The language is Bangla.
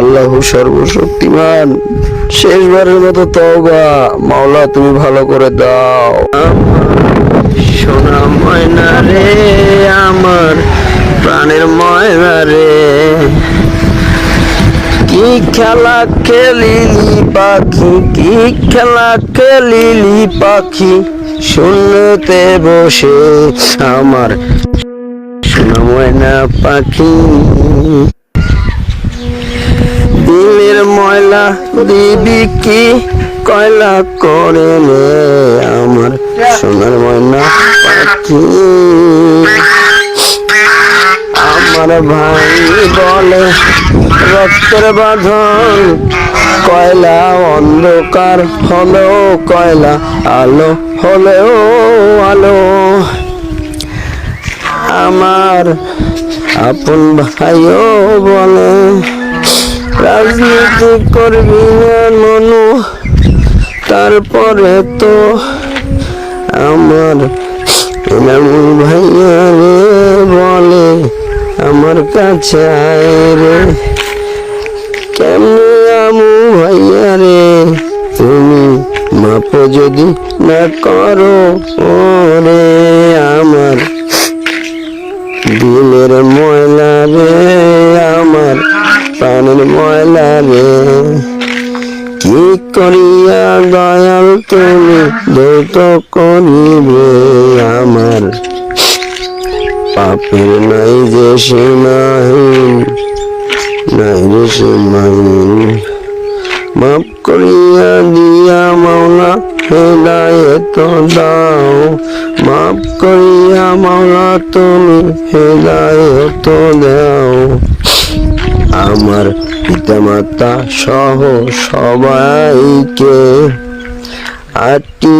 আল্লাহ সর্বশক্তিমান, শেষবারের মতো তওবা, মাওলা তুমি ভালো করে দাও। সোনা ময়না রে, আমার প্রাণের ময়না রে, কি খেলা খেলিলি পাখি, কি খেলা খেলিলি পাখি, শূন্যতে বসে আমার সোনা ময়না পাখি। দিলের ময়লা দিবি কি কয়লা করে নে আমার সোনার ময়না পাখি। আমার ভাই বলে রক্তের বাঁধন, কয়লা অন্ধকার হলেও কয়লা, আলো হলেও আলো। আমার আপন ভাইও বলে রাজনীতি করবি না মনু, তারপরে তো আমার এনামুল ভাইয়া রে বলে আমার কাছে আয় রে। কেমনে আমু ভাইয়া রে, তুমি মাপ যদি না করো ওরে আমার দিলের ময়লা রে, আমার প্রাণের ময়লা রে। কি করিয়া দয়াল তুমি দ্বৈত করিবে আমার পাপের নাই যে সীমাহীন, নাই রে সীমাহীন। মাফ করিয়া দিয়া মাওলা হেদায়েত দাও, মাফ করিয়া মাওলা তুমি হেদায়েত দাও। আমার পিতামাতা সহ সবাইকে 8টি